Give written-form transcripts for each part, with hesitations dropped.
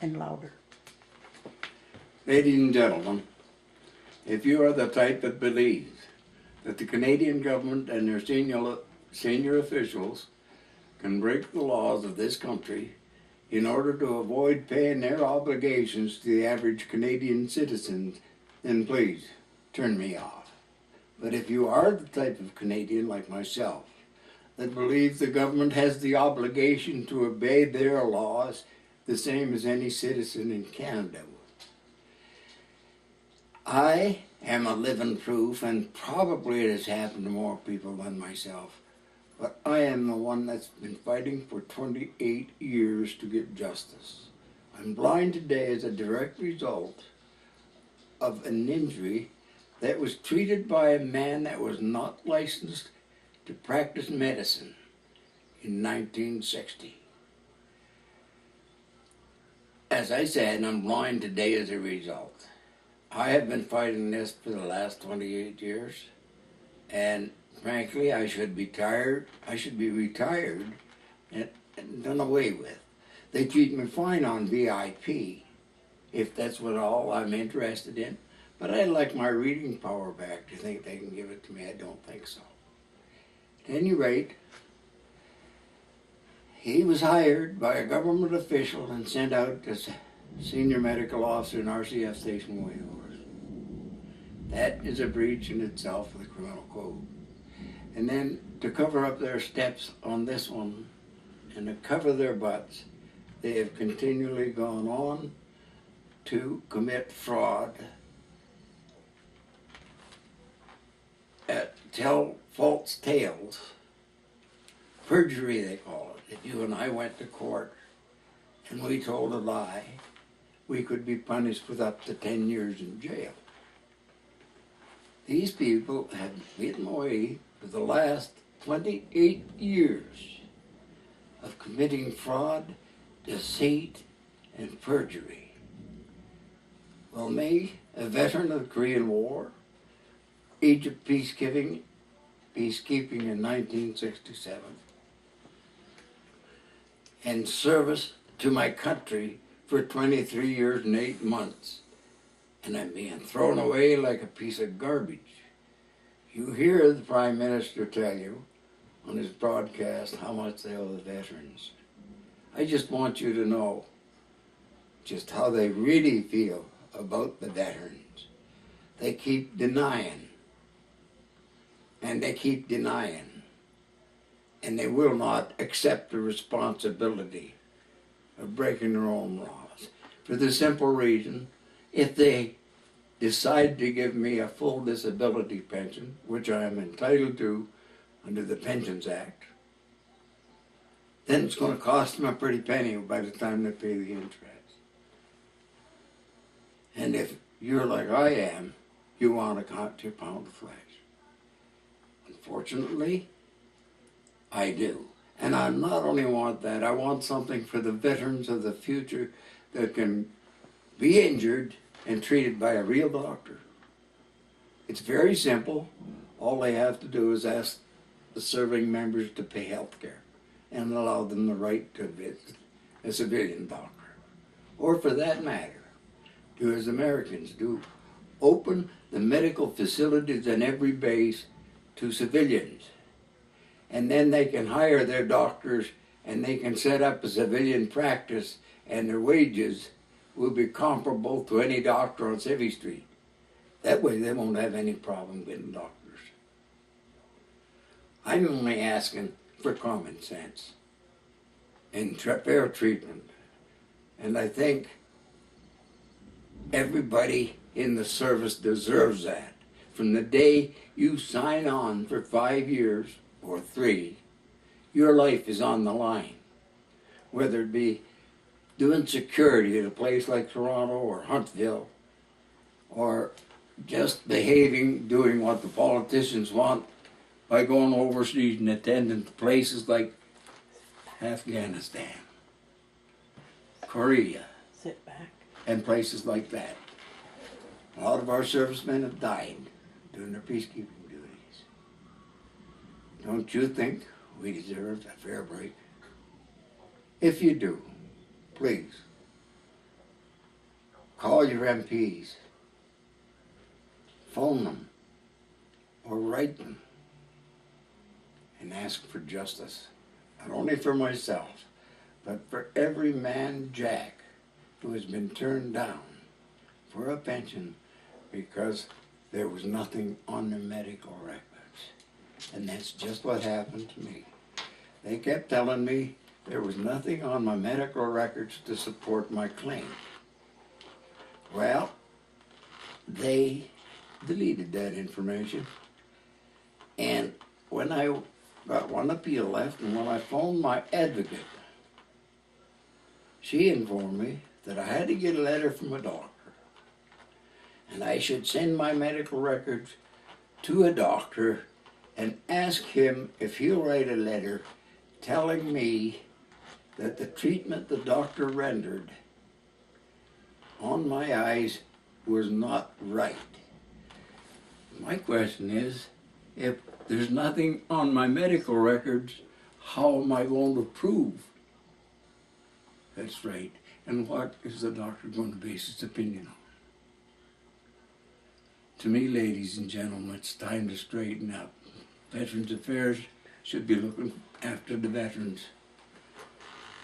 and louder. Ladies and gentlemen, if you are the type that believes that the Canadian government and their senior officials can break the laws of this country in order to avoid paying their obligations to the average Canadian citizen, then please turn me off. But if you are the type of Canadian like myself that believes the government has the obligation to obey their laws the same as any citizen in Canada would, I am a living proof, and probably it has happened to more people than myself, but I am the one that's been fighting for 28 years to get justice. I'm blind today as a direct result of an injury that was treated by a man that was not licensed to practice medicine in 1960. As I said, I'm blind today as a result. I have been fighting this for the last 28 years, and frankly, I should be retired and done away with. They treat me fine on VIP, if that's what all I'm interested in, but I'd like my reading power back. Do you think they can give it to me? I don't think so. At any rate, he was hired by a government official and sent out as senior medical officer in RCF Station Wayhorse. That is a breach in itself of the criminal code. And then to cover up their steps on this one and to cover their butts, they have continually gone on to commit fraud, tell false tales, perjury they call it. If you and I went to court and we told a lie, we could be punished with up to 10 years in jail. These people have been away for the last 28 years of committing fraud, deceit, and perjury. Well, me, a veteran of the Korean War, age of peacekeeping in 1967, and service to my country for 23 years and 8 months, and I'm being thrown away like a piece of garbage. You hear the Prime Minister tell you on his broadcast how much they owe the veterans. I just want you to know just how they really feel about the veterans. They keep denying, and they keep denying, and they will not accept the responsibility of breaking their own laws. For the simple reason, if they decide to give me a full disability pension, which I am entitled to under the Pensions Act, then it's going to cost them a pretty penny by the time they pay the interest. And if you're like I am, you want a pound of flesh. Unfortunately, I do. And I not only want that, I want something for the veterans of the future that can be injured and treated by a real doctor. It's very simple. All they have to do is ask the serving members to pay health care and allow them the right to visit a civilian doctor. Or for that matter, do as Americans do, open the medical facilities in every base to civilians. And then they can hire their doctors and they can set up a civilian practice, and their wages will be comparable to any doctor on Civvy Street. That way they won't have any problem getting doctors. I'm only asking for common sense and fair treatment. And I think everybody in the service deserves that. From the day you sign on for 5 years or 3, your life is on the line. Whether it be doing security at a place like Toronto or Huntsville, or just behaving, doing what the politicians want by going overseas and attending places like Afghanistan, Korea, Sit back. and places like that. A lot of our servicemen have died doing their peacekeeping duties. Don't you think we deserve a fair break? If you do, please call your MPs, phone them, or write them and ask for justice, not only for myself, but for every man jack who has been turned down for a pension because there was nothing on their medical records. And that's just what happened to me. They kept telling me there was nothing on my medical records to support my claim. Well, they deleted that information. And when I got one appeal left, and when I phoned my advocate, she informed me that I had to get a letter from a doctor, and I should send my medical records to a doctor and ask him if he'll write a letter telling me that the treatment the doctor rendered on my eyes was not right. My question is, if there's nothing on my medical records, how am I going to prove that's right? And what is the doctor going to base his opinion on? To me, ladies and gentlemen, it's time to straighten up. Veterans Affairs should be looking after the veterans.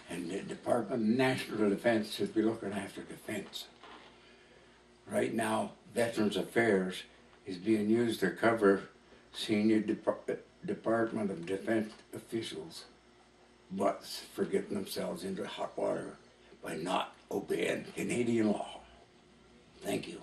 And the Department of National Defense should be looking after defense. Right now, Veterans Affairs is being used to cover senior Department of Defense officials' butts for getting themselves into hot water by not obeying Canadian law. Thank you.